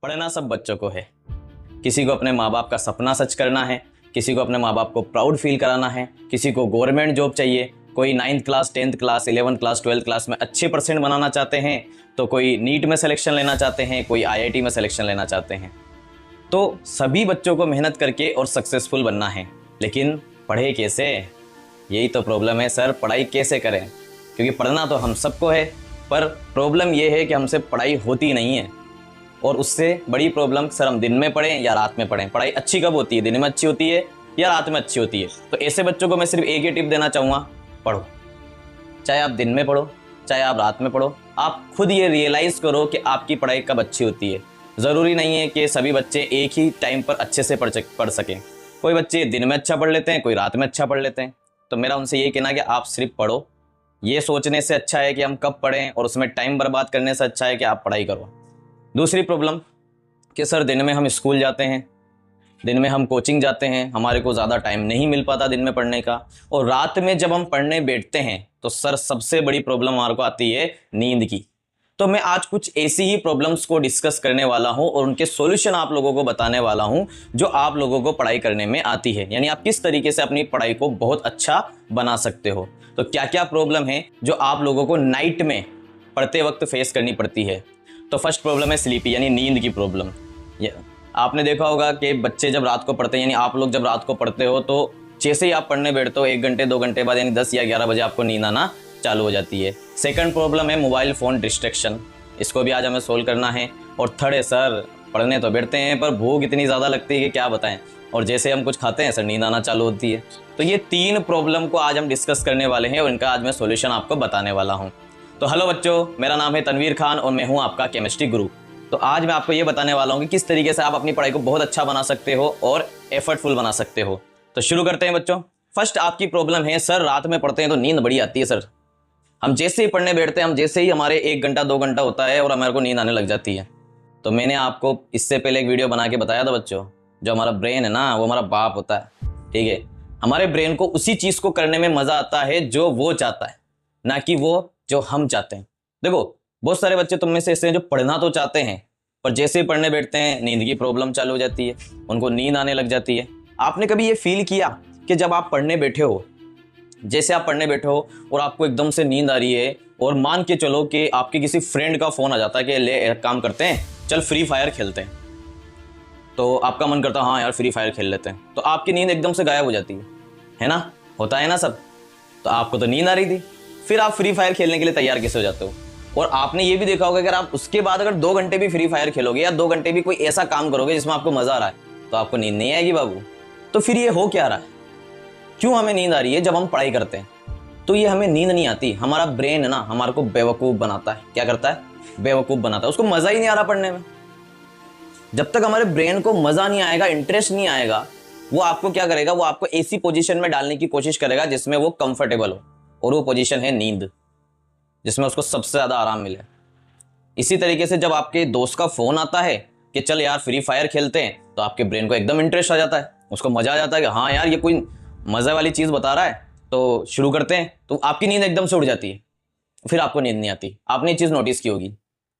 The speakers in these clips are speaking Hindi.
पढ़ना सब बच्चों को है। किसी को अपने माँ बाप का सपना सच करना है, किसी को अपने माँ बाप को प्राउड फील कराना है, किसी को गवर्नमेंट जॉब चाहिए, कोई 9th class 10th class 11th class 12th class में अच्छे परसेंट बनाना चाहते हैं, तो कोई नीट में सिलेक्शन लेना चाहते हैं, कोई IIT में सिलेक्शन लेना चाहते हैं। तो सभी बच्चों को मेहनत करके और सक्सेसफुल बनना है, लेकिन पढ़े कैसे? यही तो प्रॉब्लम है सर, पढ़ाई कैसे करें? क्योंकि पढ़ना तो हम सबको है, पर प्रॉब्लम ये है कि हमसे पढ़ाई होती नहीं है। और उससे बड़ी प्रॉब्लम सर, हम दिन में पढ़ें या रात में पढ़ें? पढ़ाई अच्छी कब होती है? दिन में अच्छी होती है या रात में अच्छी होती है? तो ऐसे बच्चों को मैं सिर्फ एक ही टिप देना चाहूँगा, पढ़ो। चाहे आप दिन में पढ़ो, चाहे आप रात में पढ़ो, आप खुद ये रियलाइज़ करो कि आपकी पढ़ाई कब अच्छी होती है। ज़रूरी नहीं है कि सभी बच्चे एक ही टाइम पर अच्छे से पढ़ सकें। कोई बच्चे दिन में अच्छा पढ़ लेते हैं, कोई रात में अच्छा पढ़ लेते हैं। तो मेरा उनसे यही कहना है कि आप सिर्फ पढ़ो। ये सोचने से अच्छा है कि हम कब पढ़ें और उसमें टाइम बर्बाद करने से अच्छा है कि आप पढ़ाई करो। दूसरी प्रॉब्लम कि सर दिन में हम स्कूल जाते हैं, दिन में हम कोचिंग जाते हैं, हमारे को ज़्यादा टाइम नहीं मिल पाता दिन में पढ़ने का, और रात में जब हम पढ़ने बैठते हैं तो सर सबसे बड़ी प्रॉब्लम हमारे को आती है नींद की। तो मैं आज कुछ ऐसी ही प्रॉब्लम्स को डिस्कस करने वाला हूं और उनके सॉल्यूशन आप लोगों को बताने वाला हूं जो आप लोगों को पढ़ाई करने में आती है, यानी आप किस तरीके से अपनी पढ़ाई को बहुत अच्छा बना सकते हो। तो क्या क्या प्रॉब्लम है जो आप लोगों को नाइट में पढ़ते वक्त फेस करनी पड़ती है। तो फर्स्ट प्रॉब्लम है स्लीपी, यानी नींद की प्रॉब्लम। आपने देखा होगा कि बच्चे जब रात को पढ़ते हैं, यानी आप लोग जब रात को पढ़ते हो तो जैसे ही आप पढ़ने बैठते हो 1 घंटे 2 घंटे बाद यानी 10 या 11 बजे आपको नींद आना चालू हो जाती है। सेकंड प्रॉब्लम है मोबाइल फ़ोन डिस्ट्रैक्शन, इसको भी आज हमें सोल्व करना है। और थर्ड है सर, पढ़ने तो बैठते हैं पर भूख इतनी ज़्यादा लगती है कि क्या बताएं, और जैसे हम कुछ खाते हैं सर नींद आना चालू होती है। तो ये 3 प्रॉब्लम को आज हम डिस्कस करने वाले हैं और इनका आज मैं सोल्यूशन आपको बताने वाला हूँ। तो हेलो बच्चों, मेरा नाम है तनवीर खान और मैं हूँ आपका केमिस्ट्री गुरु। तो आज मैं आपको ये बताने वाला हूँ कि किस तरीके से आप अपनी पढ़ाई को बहुत अच्छा बना सकते हो और एफर्टफुल बना सकते हो। तो शुरू करते हैं बच्चों। फर्स्ट आपकी प्रॉब्लम है सर रात में पढ़ते हैं तो नींद बड़ी आती है सर। हम जैसे ही पढ़ने बैठते हैं, हम जैसे ही हमारे 1 घंटा 2 घंटा होता है और हमारे को नींद आने लग जाती है। तो मैंने आपको इससे पहले एक वीडियो बना के बताया था बच्चों, जो हमारा ब्रेन है ना वो हमारा बाप होता है, ठीक है। हमारे ब्रेन को उसी चीज़ को करने में मज़ा आता है जो वो चाहता है, ना कि वो जो हम चाहते हैं। देखो बहुत सारे बच्चे तुम में से ऐसे हैं जो पढ़ना तो चाहते हैं पर जैसे ही पढ़ने बैठते हैं नींद की प्रॉब्लम चालू हो जाती है, उनको नींद आने लग जाती है। आपने कभी ये फील किया कि जब आप पढ़ने बैठे हो, जैसे आप पढ़ने बैठे हो और आपको एकदम से नींद आ रही है और मान के चलो कि आपके किसी फ्रेंड का फ़ोन आ जाता है कि ले एक काम करते हैं, चल फ्री फायर खेलते हैं, तो आपका मन करता है हाँ यार फ्री फायर खेल लेते हैं, तो आपकी नींद एकदम से गायब हो जाती है ना? होता है ना सब। तो आपको तो नींद आ रही थी, फिर आप फ्री फायर खेलने के लिए तैयार कैसे हो जाते हो? और आपने ये भी देखा होगा अगर आप उसके बाद अगर 2 घंटे भी फ्री फायर खेलोगे या 2 घंटे भी कोई ऐसा काम करोगे जिसमें आपको मज़ा आ रहा है, तो आपको नींद नहीं आएगी बाबू। तो फिर ये हो क्या रहा है? क्यों हमें नींद आ रही है जब हम पढ़ाई करते हैं? तो ये हमें नींद नहीं आती, हमारा ब्रेन है ना हमारे को बेवकूफ़ बनाता है। क्या करता है? बेवकूफ़ बनाता है। उसको मज़ा ही नहीं आ रहा पढ़ने में। जब तक हमारे ब्रेन को मज़ा नहीं आएगा, इंटरेस्ट नहीं आएगा, वो आपको क्या करेगा? वो आपको ऐसी पोजीशन में डालने की कोशिश करेगा जिसमें वो कंफर्टेबल हो, और वो पोजीशन है नींद, जिसमें उसको सबसे ज़्यादा आराम मिले। इसी तरीके से जब आपके दोस्त का फ़ोन आता है कि चल यार फ्री फायर खेलते हैं, तो आपके ब्रेन को एकदम इंटरेस्ट आ जाता है, उसको मज़ा आ जाता है कि हाँ यार ये कोई मज़े वाली चीज़ बता रहा है तो शुरू करते हैं। तो आपकी नींद एकदम से उड़ जाती है, फिर आपको नींद नहीं आती। आपने ये चीज़ नोटिस की होगी।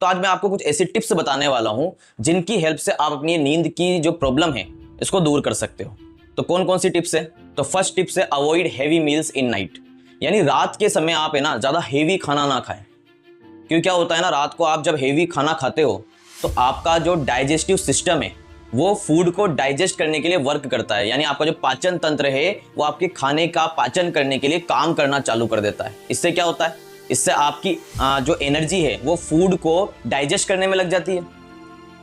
तो आज मैं आपको कुछ ऐसी टिप्स बताने वाला हूँ जिनकी हेल्प से आप अपनी नींद की जो प्रॉब्लम है इसको दूर कर सकते हो। तो कौन कौन सी टिप्स है? तो फर्स्ट टिप्स है avoid heavy meals in night, यानी रात के समय आप है ना ज़्यादा हेवी खाना ना खाएं। क्योंकि क्या होता है ना, रात को आप जब हेवी खाना खाते हो तो आपका जो डाइजेस्टिव सिस्टम है वो फूड को डाइजेस्ट करने के लिए वर्क करता है, यानी आपका जो पाचन तंत्र है वो आपके खाने का पाचन करने के लिए काम करना चालू कर देता है। इससे क्या होता है? इससे आपकी जो एनर्जी है वो फूड को डाइजेस्ट करने में लग जाती है।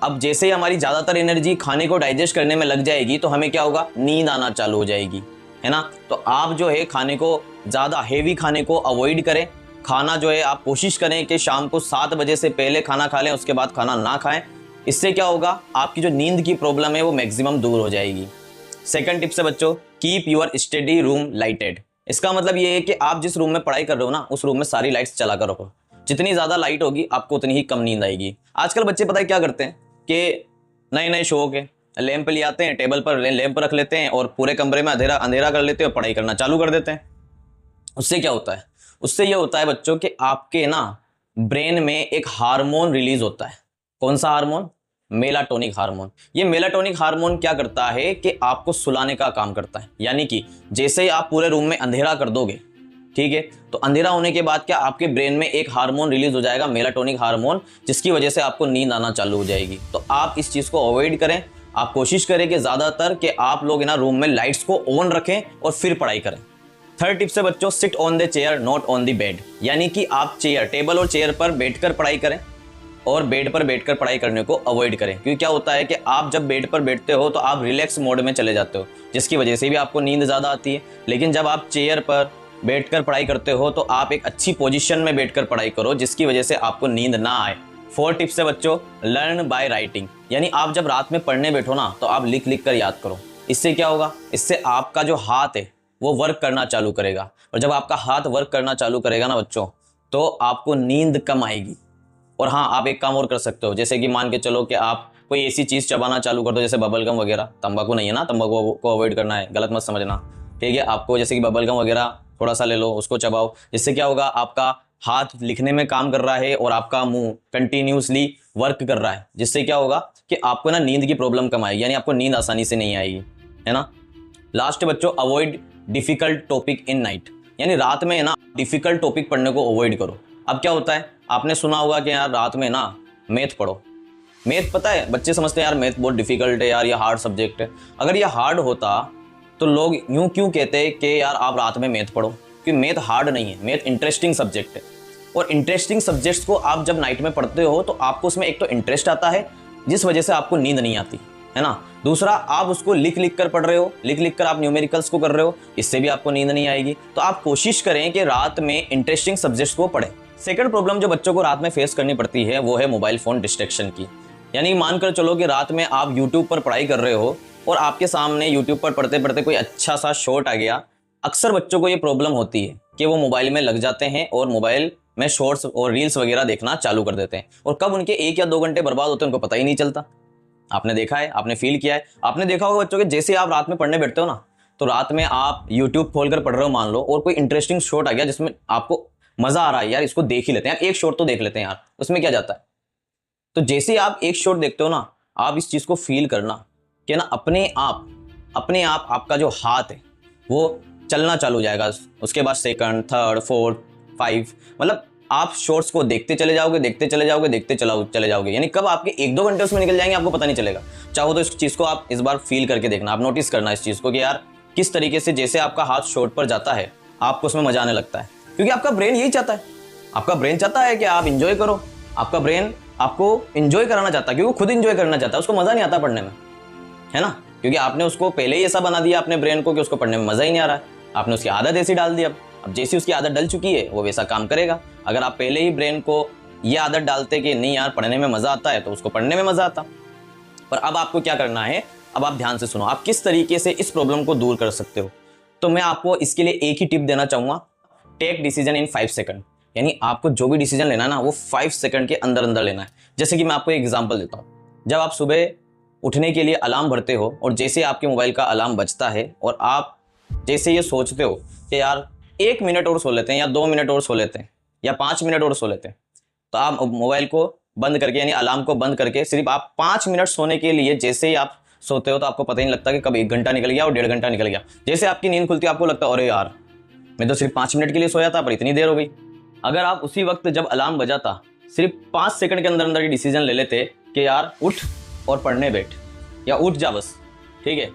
अब जैसे ही हमारी ज़्यादातर एनर्जी खाने को डाइजेस्ट करने में लग जाएगी तो हमें क्या होगा? नींद आना चालू हो जाएगी, है ना? तो आप जो है खाने को ज़्यादा हेवी खाने को अवॉइड करें। खाना जो है आप कोशिश करें कि शाम को 7 बजे से पहले खाना खा लें, उसके बाद खाना ना खाएं। इससे क्या होगा? आपकी जो नींद की प्रॉब्लम है वो मैक्सिमम दूर हो जाएगी। सेकंड टिप से बच्चों, keep your study room lighted. इसका मतलब ये है कि आप जिस रूम में पढ़ाई कर रहे हो ना उस रूम में सारी लाइट्स चला कर रखो। जितनी ज़्यादा लाइट होगी आपको उतनी ही कम नींद आएगी। आजकल बच्चे पता है क्या करते हैं कि नए नए शौक है, लैंप ले आते हैं, टेबल पर लैंप रख लेते हैं और पूरे कमरे में अंधेरा अंधेरा कर लेते हैं और पढ़ाई करना चालू कर देते हैं। उससे क्या होता है? उससे ये होता है बच्चों कि आपके ना ब्रेन में एक हार्मोन रिलीज होता है। कौन सा हार्मोन? मेलाटोनिक हार्मोन। ये मेलाटोनिक हार्मोन क्या करता है कि आपको सुलाने का काम करता है। यानी कि जैसे ही आप पूरे रूम में अंधेरा कर दोगे, ठीक है, तो अंधेरा होने के बाद क्या आपके ब्रेन में एक हार्मोन रिलीज हो जाएगा, मेलाटोनिक हार्मोन, जिसकी वजह से आपको नींद आना चालू हो जाएगी। तो आप इस चीज़ को अवॉइड करें। आप कोशिश करें कि ज़्यादातर कि आप लोग ना रूम में लाइट्स को ऑन रखें और फिर पढ़ाई करें। थर्ड टिप से बच्चों, sit on the chair not on the bed. यानी कि आप टेबल और चेयर पर बैठकर पढ़ाई करें और बेड पर बैठकर पढ़ाई करने को अवॉइड करें। क्योंकि क्या होता है कि आप जब बेड पर बैठते हो तो आप रिलैक्स मोड में चले जाते हो, जिसकी वजह से भी आपको नींद ज़्यादा आती है। लेकिन जब आप चेयर पर बैठकर पढ़ाई करते हो तो आप एक अच्छी पोजीशन में बैठकर पढ़ाई करो, जिसकी वजह से आपको नींद ना आए। फोर्थ टिप से बच्चों, लर्न बाय राइटिंग। यानी आप जब रात में पढ़ने बैठो ना तो आप लिख लिख कर याद करो। इससे क्या होगा, इससे आपका जो हाथ है वो वर्क करना चालू करेगा, और जब आपका हाथ वर्क करना चालू करेगा ना बच्चों, तो आपको नींद कम आएगी। और हाँ, आप एक काम और कर सकते हो, जैसे कि मान के चलो कि आप कोई ऐसी चीज़ चबाना चालू कर दो, जैसे बबल गम वगैरह। तंबाकू नहीं है ना, तंबाकू को अवॉइड करना है, गलत मत समझना, ठीक है। आपको जैसे कि बबल गम वगैरह थोड़ा सा ले लो, उसको चबाओ। जिससे क्या होगा, आपका हाथ लिखने में काम कर रहा है और आपका मुंह कंटिन्यूसली वर्क कर रहा है, जिससे क्या होगा कि आपको ना नींद की प्रॉब्लम कम आएगी, यानी आपको नींद आसानी से नहीं आएगी, है ना। लास्ट बच्चों, avoid difficult topic in night. यानी रात में ना डिफिकल्ट टॉपिक पढ़ने को अवॉइड करो। अब क्या होता है, आपने सुना होगा कि यार रात में ना मैथ पढ़ो। मैथ पता है, बच्चे समझते हैं यार मैथ बहुत डिफिकल्ट है यार, ये हार्ड सब्जेक्ट है। अगर ये हार्ड होता तो लोग यूं क्यों कहते कि यार आप रात में मैथ पढ़ो, क्योंकि मैथ हार्ड नहीं है, मैथ इंटरेस्टिंग सब्जेक्ट है। और इंटरेस्टिंग सब्जेक्ट्स को आप जब नाइट में पढ़ते हो तो आपको उसमें एक तो इंटरेस्ट आता है, जिस वजह से आपको नींद नहीं आती, है ना। दूसरा, आप उसको लिख लिख कर पढ़ रहे हो, लिख लिख कर आप न्यूमेरिकल्स को कर रहे हो, इससे भी आपको नींद नहीं आएगी। तो आप कोशिश करें कि रात में इंटरेस्टिंग सब्जेक्ट्स को पढ़ें। सेकंड प्रॉब्लम जो बच्चों को रात में फेस करनी पड़ती है वो है मोबाइल फ़ोन डिस्ट्रैक्शन की। यानी मानकर चलो कि रात में आप यूट्यूब पर पढ़ाई कर रहे हो और आपके सामने यूट्यूब पर पढ़ते पढ़ते कोई अच्छा सा शॉर्ट आ गया। अक्सर बच्चों को ये प्रॉब्लम होती है कि वो मोबाइल में लग जाते हैं और मोबाइल में शॉर्ट्स और रील्स वगैरह देखना चालू कर देते हैं, और कब उनके 1 या 2 घंटे बर्बाद होते हैं उनको पता ही नहीं चलता। आपने देखा है, आपने फील किया है, आपने देखा होगा बच्चों के, जैसे आप रात में पढ़ने बैठते हो ना, तो रात में आप यूट्यूब खोलकर पढ़ रहे हो मान लो, और कोई इंटरेस्टिंग शॉर्ट आ गया जिसमें आपको मजा आ रहा है, यार इसको देख ही लेते हैं, यार एक शॉर्ट तो देख लेते हैं यार, उसमें क्या जाता है। तो जैसे आप एक शॉर्ट देखते हो ना, आप इस चीज को फील करना कि ना अपने आप आपका जो हाथ है वो चलना चालू हो जाएगा। उसके बाद सेकंड, थर्ड, फोर्थ, 5, मतलब आप शॉर्ट्स को देखते चले जाओगे, चले जाओगे। यानी कब आपके 1-2 घंटे उसमें निकल जाएंगे आपको पता नहीं चलेगा। चाहो तो इस चीज़ को आप इस बार फील करके देखना, आप नोटिस करना इस चीज़ को कि यार किस तरीके से जैसे आपका हाथ शॉर्ट पर जाता है आपको उसमें मजा आने लगता है, क्योंकि आपका ब्रेन यही चाहता है। आपका ब्रेन चाहता है कि आप इंजॉय करो, आपका ब्रेन आपको इंजॉय कराना चाहता है, क्योंकि वो खुद इंजॉय करना चाहता है, उसको मज़ा नहीं आता पढ़ने में, है ना। क्योंकि आपने उसको पहले ही ऐसा बना दिया अपने ब्रेन को कि उसको पढ़ने में मज़ा ही नहीं आ रहा है, आपने उसकी आदत ऐसी डाल दी। अब जैसी उसकी आदत डल चुकी है वो वैसा काम करेगा। अगर आप पहले ही ब्रेन को ये आदत डालते कि नहीं यार पढ़ने में मज़ा आता है, तो उसको पढ़ने में मज़ा आता। पर अब आपको क्या करना है, अब आप ध्यान से सुनो, आप किस तरीके से इस प्रॉब्लम को दूर कर सकते हो। तो मैं आपको इसके लिए एक ही टिप देना चाहूँगा, टेक डिसीजन इन 5 सेकंड। यानी आपको जो भी डिसीजन लेना है ना वो 5 सेकंड के अंदर अंदर लेना है। जैसे कि मैं आपको एक एग्जांपल देता हूँ। जब आप सुबह उठने के लिए अलार्म भरते हो और जैसे आपके मोबाइल का अलार्म बजता है और आप जैसे ये सोचते हो कि यार 1 मिनट और सो लेते हैं या 2 मिनट और सो लेते हैं या 5 मिनट और सो लेते हैं, तो आप मोबाइल को बंद करके यानी अलार्म को बंद करके सिर्फ आप 5 मिनट सोने के लिए जैसे ही आप सोते हो तो आपको पता ही नहीं लगता कि कब 1 घंटा निकल गया और 1.5 घंटा निकल गया। जैसे आपकी नींद खुलती है आपको लगता है अरे यार मैं तो सिर्फ 5 मिनट के लिए सोया था पर इतनी देर हो गई। अगर आप उसी वक्त जब अलार्म बजा था सिर्फ 5 सेकंड के अंदर अंदर ये डिसीजन ले लेते कि यार उठ और पढ़ने बैठ या उठ जा बस, ठीक है,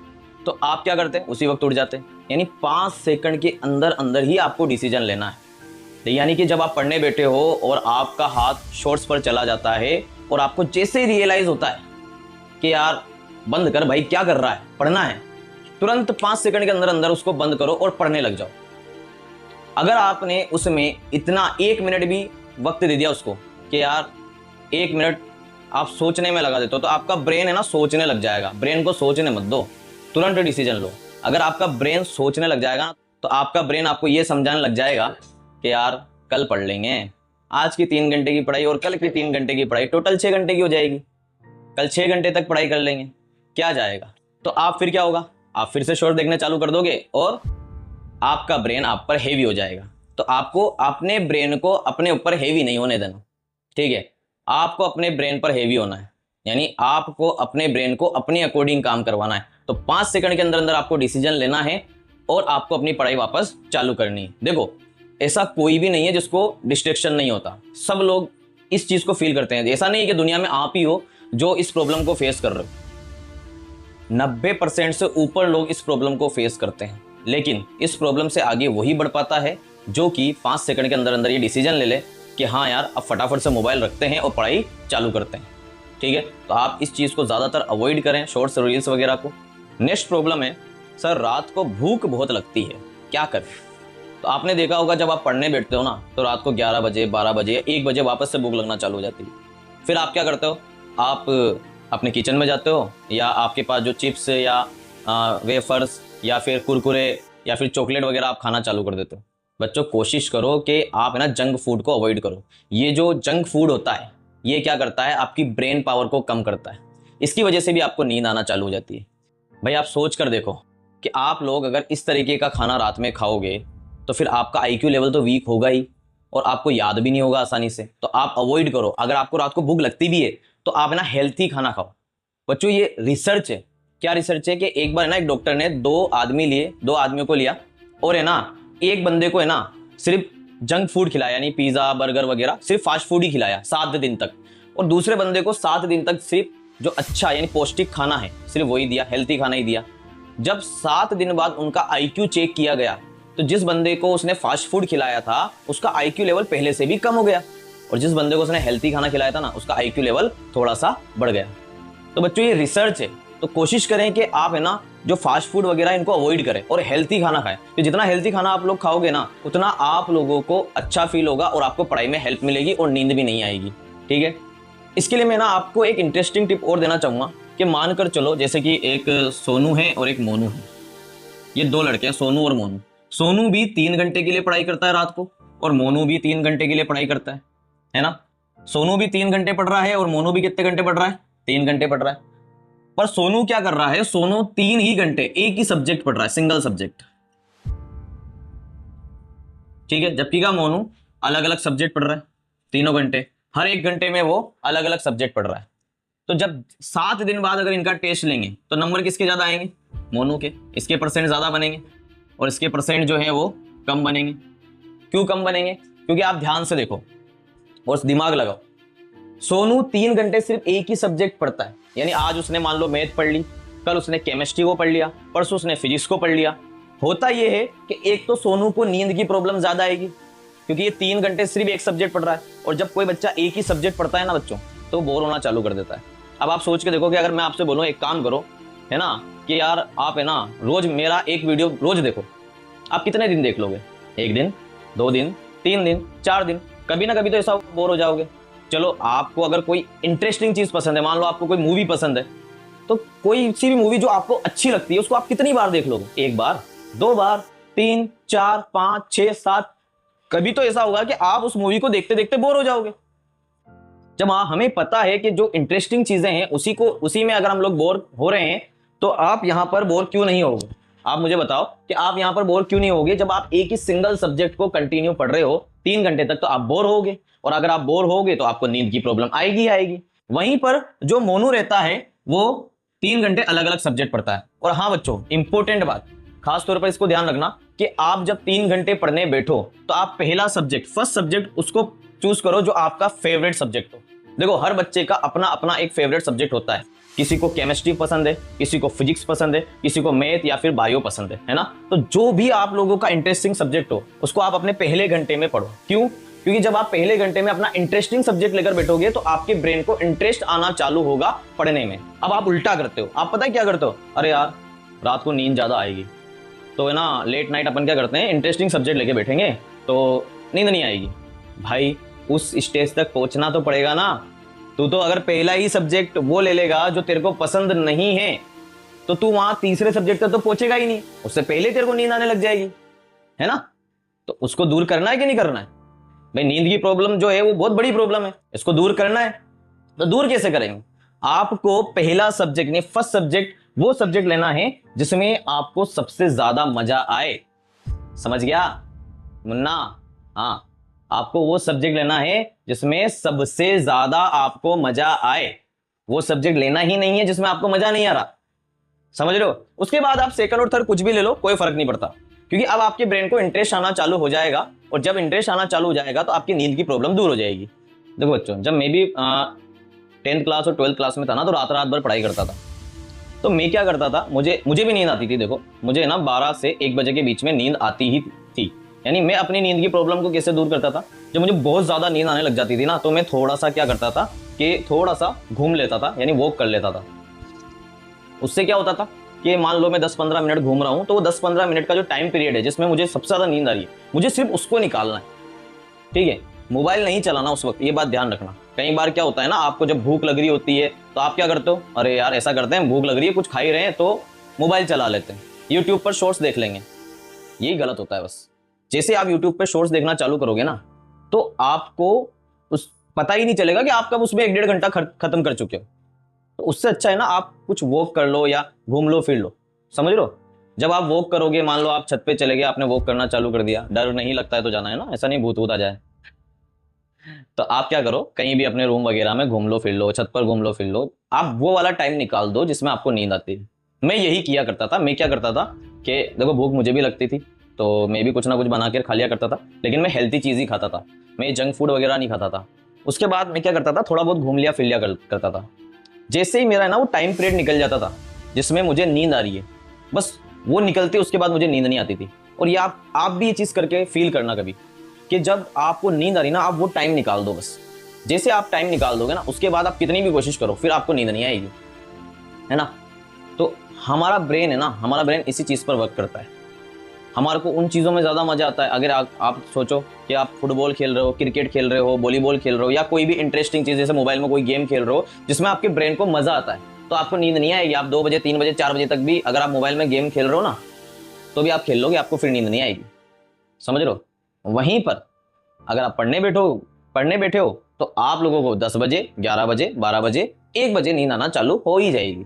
तो आप क्या करते, उसी वक्त उठ जाते। यानी 5 सेकंड के अंदर अंदर ही आपको डिसीजन लेना है। यानी कि जब आप पढ़ने बैठे हो और आपका हाथ शॉर्ट्स पर चला जाता है और आपको जैसे ही रियलाइज होता है कि यार बंद कर भाई, क्या कर रहा है, पढ़ना है, तुरंत 5 सेकंड के अंदर अंदर उसको बंद करो और पढ़ने लग जाओ। अगर आपने उसमें इतना 1 मिनट भी वक्त दे दिया उसको कि यार 1 मिनट आप सोचने में लगा देते हो, तो आपका ब्रेन है ना सोचने लग जाएगा। ब्रेन को सोचने मत दो, तुरंत डिसीजन लो। अगर आपका ब्रेन सोचने लग जाएगा तो आपका ब्रेन आपको ये समझाने लग जाएगा कि यार कल पढ़ लेंगे, आज की 3 घंटे की पढ़ाई और कल की 3 घंटे की पढ़ाई टोटल 6 घंटे की हो जाएगी, कल 6 घंटे तक पढ़ाई कर लेंगे, क्या जाएगा। तो आप फिर क्या होगा, आप फिर से शॉर्ट देखना चालू कर दोगे और आपका ब्रेन आप पर हेवी हो जाएगा। तो आपको अपने ब्रेन को अपने ऊपर हेवी नहीं होने देना, ठीक है, आपको अपने ब्रेन पर हेवी होना है। यानी आपको अपने ब्रेन को अपने अकॉर्डिंग काम करवाना है। तो 5 सेकंड के अंदर अंदर आपको डिसीजन लेना है और आपको अपनी पढ़ाई वापस चालू करनी है। देखो, ऐसा कोई भी नहीं है जिसको डिस्ट्रैक्शन नहीं होता, सब लोग इस चीज को फील करते हैं। ऐसा नहीं है कि दुनिया में आप ही हो जो इस प्रॉब्लम को फेस कर रहे हो। 90% से ऊपर लोग इस प्रॉब्लम को फेस करते हैं, लेकिन इस प्रॉब्लम से आगे वही बढ़ पाता है जो कि 5 सेकंड के अंदर अंदर ये डिसीजन ले ले कि हाँ यार, अब फटाफट से मोबाइल रखते हैं और पढ़ाई चालू करते हैं। ठीक है, तो आप इस चीज़ को ज़्यादातर अवॉइड करें, शॉर्ट्स रील्स वगैरह को। नेक्स्ट प्रॉब्लम है सर, रात को भूख बहुत लगती है, क्या करें? तो आपने देखा होगा जब आप पढ़ने बैठते हो ना, तो रात को 11 बजे 12 बजे 1 बजे वापस से भूख लगना चालू हो जाती है। फिर आप क्या करते हो? आप अपने किचन में जाते हो, या आपके पास जो चिप्स या वेफर्स या फिर कुरकुरे या फिर चॉकलेट वगैरह आप खाना चालू कर देते हो। बच्चों, कोशिश करो कि आप है ना जंक फूड को अवॉइड करो। ये जो जंक फूड होता है ये क्या करता है, आपकी ब्रेन पावर को कम करता है। इसकी वजह से भी आपको नींद आना चालू हो जाती है। भाई आप सोच कर देखो कि आप लोग अगर इस तरीके का खाना रात में खाओगे तो फिर आपका आईक्यू लेवल तो वीक होगा ही और आपको याद भी नहीं होगा आसानी से। तो आप अवॉइड करो। अगर आपको रात को भूख लगती भी है तो आप है ना हेल्थी खाना खाओ। बच्चों, ये रिसर्च है। क्या रिसर्च है कि एक बार है ना एक डॉक्टर ने 2 आदमियों को लिया और है ना एक बंदे को है ना सिर्फ जंक फूड खिलाया, यानी पिज्जा बर्गर वगैरह, सिर्फ फास्ट फूड ही खिलाया 7 दिन तक, और दूसरे बंदे को 7 दिन तक सिर्फ जो अच्छा यानी पौष्टिक खाना है सिर्फ वही दिया, हेल्थी खाना ही दिया। जब 7 दिन बाद उनका आईक्यू चेक किया गया तो जिस बंदे को उसने फास्ट फूड खिलाया था उसका आईक्यू लेवल पहले से भी कम हो गया, और जिस बंदे को उसने हेल्थी खाना खिलाया था ना उसका आईक्यू लेवल थोड़ा सा बढ़ गया। तो बच्चों, ये रिसर्च है। तो कोशिश करें कि आप है ना जो फास्ट फूड वगैरह इनको अवॉइड करें और हेल्थी खाना खाएं। तो जितना हेल्थी खाना आप लोग खाओगे ना उतना आप लोगों को अच्छा फील होगा और आपको पढ़ाई में हेल्प मिलेगी और नींद भी नहीं आएगी। ठीक है, इसके लिए मैं ना आपको एक इंटरेस्टिंग टिप और देना चाहूँगा कि मानकर चलो जैसे कि एक सोनू है और एक मोनू है, ये 2 लड़के हैं, सोनू और मोनू। सोनू भी 3 घंटे के लिए पढ़ाई करता है रात को और मोनू भी 3 घंटे के लिए पढ़ाई करता है ना। सोनू भी 3 घंटे पढ़ रहा है और मोनू भी कितने घंटे पढ़ रहा है? 3 घंटे पढ़ रहा है। पर सोनू क्या कर रहा है? सोनू 3 ही घंटे एक ही सब्जेक्ट पढ़ रहा है, सिंगल सब्जेक्ट। ठीक है, जबकि का मोनू अलग अलग सब्जेक्ट पढ़ रहा है 3 घंटे, हर 1 घंटे में वो अलग अलग सब्जेक्ट पढ़ रहा है। तो जब 7 दिन बाद अगर इनका टेस्ट लेंगे तो नंबर किसके ज्यादा आएंगे? मोनू के। इसके परसेंट ज्यादा बनेंगे और इसके परसेंट जो है वो कम बनेंगे। क्यों कम बनेंगे? क्योंकि आप ध्यान से देखो और दिमाग लगाओ। सोनू 3 घंटे सिर्फ एक ही सब्जेक्ट पढ़ता है, यानी आज उसने मान लो मैथ पढ़ ली, कल उसने केमिस्ट्री को पढ़ लिया, परसों उसने फिजिक्स को पढ़ लिया। होता यह है कि एक तो सोनू को नींद की प्रॉब्लम ज्यादा आएगी क्योंकि ये 3 घंटे सिर्फ एक सब्जेक्ट पढ़ रहा है, और जब कोई बच्चा एक ही सब्जेक्ट पढ़ता है ना बच्चों, तो बोर होना चालू कर देता है। अब आप सोच के देखो कि अगर मैं आपसे बोलूं एक काम करो है ना कि यार आप है ना रोज मेरा एक वीडियो रोज देखो, आप कितने दिन देख लोगे? 1 दिन, 2 दिन, 3 दिन, 4 दिन, कभी ना कभी तो ऐसा बोर हो जाओगे। चलो, आपको अगर कोई इंटरेस्टिंग चीज पसंद है, मान लो आपको कोई मूवी पसंद है, तो कोई सी भी मूवी जो आपको अच्छी लगती है उसको आप कितनी बार देख लोगे? 1 बार, 2 बार, 3, 4, 5, 6, 7। कभी तो ऐसा होगा कि आप उस मूवी को देखते देखते बोर हो जाओगे। जब हमें पता है कि जो इंटरेस्टिंग चीजें हैं उसी में अगर हम लोग बोर हो रहे हैं, तो आप यहां पर बोर क्यों नहीं होगे? आप मुझे बताओ कि आप यहां पर बोर क्यों नहीं होगे? जब आप एक ही सिंगल सब्जेक्ट को कंटिन्यू पढ़ रहे हो 3 घंटे तक, तो आप बोर होगे, और अगर आप बोर होगे तो आपको नींद की प्रॉब्लम आएगी। वहीं पर जो मोनू रहता है वो 3 घंटे अलग अलग सब्जेक्ट पढ़ता है। और हाँ बच्चों, इंपॉर्टेंट बात, खास तौर पर इसको ध्यान रखना कि आप जब 3 घंटे पढ़ने बैठो तो आप पहला सब्जेक्ट, फर्स्ट सब्जेक्ट उसको चूज करो जो आपका फेवरेट सब्जेक्ट हो। देखो, हर बच्चे का अपना अपना एक फेवरेट सब्जेक्ट होता है। किसी को केमिस्ट्री पसंद है, किसी को फिजिक्स पसंद है, किसी को मैथ या फिर बायो पसंद है ना। तो जो भी आप लोगों का इंटरेस्टिंग सब्जेक्ट हो उसको आप अपने पहले घंटे में पढ़ो। क्यों? क्योंकि जब आप पहले घंटे में अपना इंटरेस्टिंग सब्जेक्ट लेकर बैठोगे तो आपके ब्रेन को इंटरेस्ट आना चालू होगा पढ़ने में। अब आप उल्टा करते हो, आप पता है क्या करते हो? अरे यार, रात को नींद ज्यादा आएगी, तो है ना लेट नाइट अपन क्या करते हैं, इंटरेस्टिंग सब्जेक्ट लेके बैठेंगे तो नींद नहीं आएगी। भाई, उस स्टेज तक पहुंचना तो पड़ेगा ना। तू तो अगर पहला ही सब्जेक्ट वो ले लेगा जो तेरे को पसंद नहीं है, तो तू वहां तीसरे सब्जेक्ट तक तो पहुंचेगा ही नहीं, उससे पहले तेरे को नींद आने लग जाएगी, है ना। तो उसको दूर करना है कि नहीं करना है? भाई, नींद की प्रॉब्लम जो है वो बहुत बड़ी प्रॉब्लम है, इसको दूर करना है। तो दूर कैसे करेंगे? आपको पहला सब्जेक्ट नहीं, फर्स्ट सब्जेक्ट, वो सब्जेक्ट लेना है जिसमें आपको सबसे ज्यादा मजा आए। समझ गया मुन्ना? हाँ, आपको वो सब्जेक्ट लेना है जिसमें सबसे ज्यादा आपको मजा आए। वो सब्जेक्ट लेना ही नहीं है जिसमें आपको मजा नहीं आ रहा, समझ रहे हो। उसके बाद आप सेकंड और थर्ड कुछ भी ले लो, कोई फर्क नहीं पड़ता, क्योंकि अब आपके ब्रेन को इंटरेस्ट आना चालू हो जाएगा, और जब इंटरेस्ट आना चालू हो जाएगा तो आपकी नींद की प्रॉब्लम दूर हो जाएगी। देखो बच्चों, जब मैं भी 10th क्लास और 12th क्लास में था ना, तो रात रात भर पढ़ाई करता था। तो मैं क्या करता था, मुझे भी नींद आती थी। देखो मुझे ना 12 से 1 बजे के बीच में नींद आती ही थी। यानी मैं अपनी नींद की प्रॉब्लम को कैसे दूर करता था, जब मुझे बहुत ज़्यादा नींद आने लग जाती थी ना, तो मैं थोड़ा सा क्या करता था कि थोड़ा सा घूम लेता था, यानी वॉक कर लेता था। उससे क्या होता था कि मान लो मैं 10-15 मिनट घूम रहा हूँ, तो वो 10-15 मिनट का जो टाइम पीरियड है जिसमें मुझे सबसे ज़्यादा नींद आ रही है, मुझे सिर्फ उसको निकालना है, ठीक है। मोबाइल नहीं चलाना उस वक्त, ये बात ध्यान रखना। कई बार क्या होता है ना, आपको जब भूख लग रही होती है तो आप क्या करते हो, अरे यार ऐसा करते हैं, भूख लग रही है, कुछ खा ही रहे हैं तो मोबाइल चला लेते हैं, यूट्यूब पर शॉर्ट्स देख लेंगे। यही गलत होता है बस। जैसे आप यूट्यूब पर शॉर्ट्स देखना चालू करोगे ना, तो आपको उस पता ही नहीं चलेगा कि आप कब उसमें 1-1.5 घंटा खत्म कर चुके हो। तो उससे अच्छा है ना, आप कुछ वॉक कर लो या घूम लो फिर लो, समझ लो। जब आप वॉक करोगे, मान लो आप छत पे चले गए, आपने वॉक करना चालू कर दिया, डर नहीं लगता है तो जाना है ना, ऐसा नहीं भूत भूत आ जाए। तो आप क्या करो, कहीं भी अपने रूम वगैरह में घूम लो फिर लो, छत पर घूम लो फिर लो, आप वो वाला टाइम निकाल दो जिसमें आपको नींद आती है। मैं यही किया करता था। मैं क्या करता था कि देखो भूख मुझे भी लगती थी, तो मैं भी कुछ ना कुछ बना कर खा लिया करता था, लेकिन मैं हेल्थी चीज़ ही खाता था, मैं जंक फूड वगैरह नहीं खाता था। उसके बाद मैं क्या करता था, थोड़ा बहुत घूम लिया फिर लिया करता था। जैसे ही मेरा है ना वो टाइम पीरियड निकल जाता था जिसमें मुझे नींद आ रही है, बस वो निकलती, उसके बाद मुझे नींद नहीं आती थी। और ये आप भी ये चीज़ करके फील करना कभी, कि जब आपको नींद आ रही ना, आप वो टाइम निकाल दो बस। जैसे आप टाइम निकाल दोगे ना, उसके बाद आप कितनी भी कोशिश करो, फिर आपको नींद नहीं आएगी, है ना। तो हमारा ब्रेन है ना, हमारा ब्रेन इसी चीज़ पर वर्क करता है। हमारे को उन चीज़ों में ज़्यादा मज़ा आता है। अगर आप सोचो कि आप फुटबॉल खेल रहे हो, क्रिकेट खेल रहे हो, वॉलीबॉल खेल रहे हो, या कोई भी इंटरेस्टिंग चीज़ जैसे मोबाइल में कोई गेम खेल रहे हो जिसमें आपके ब्रेन को मज़ा आता है, तो आपको नींद नहीं आएगी। आप 2 बजे 3 बजे 4 बजे तक भी अगर आप मोबाइल में गेम खेल रहे हो ना, तो भी आप खेल लोगे, आपको फिर नींद नहीं आएगी, समझ रहे हो। वहीं पर अगर आप पढ़ने बैठे हो तो आप लोगों को 10 बजे 11 बजे 12 बजे 1 बजे नींद आना चालू हो ही जाएगी,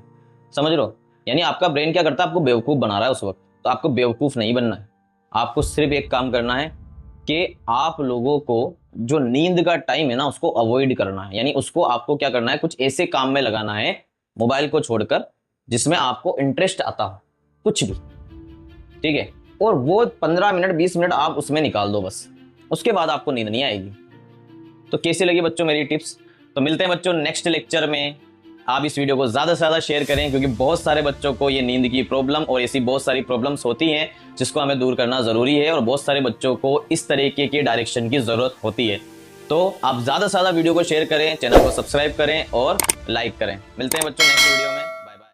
समझ रहे हो। यानी आपका ब्रेन क्या करता है, आपको बेवकूफ़ बना रहा है उस वक्त। तो आपको बेवकूफ़ नहीं बनना है, आपको सिर्फ एक काम करना है कि आप लोगों को जो नींद का टाइम है ना, उसको अवॉइड करना है। यानी उसको आपको क्या करना है, कुछ ऐसे काम में लगाना है मोबाइल को छोड़कर जिसमें आपको इंटरेस्ट आता हो, कुछ भी, ठीक है। और वो 15 मिनट 20 मिनट आप उसमें निकाल दो बस, उसके बाद आपको नींद नहीं आएगी। तो कैसी लगी बच्चों मेरी टिप्स। तो मिलते हैं बच्चों नेक्स्ट लेक्चर में। आप इस वीडियो को ज़्यादा से ज़्यादा शेयर करें, क्योंकि बहुत सारे बच्चों को ये नींद की प्रॉब्लम और ऐसी बहुत सारी प्रॉब्लम्स होती हैं जिसको हमें दूर करना ज़रूरी है, और बहुत सारे बच्चों को इस तरीके के डायरेक्शन की ज़रूरत होती है। तो आप ज़्यादा से ज़्यादा वीडियो को शेयर करें, चैनल को सब्सक्राइब करें और लाइक करें। मिलते हैं बच्चों नेक्स्ट वीडियो में।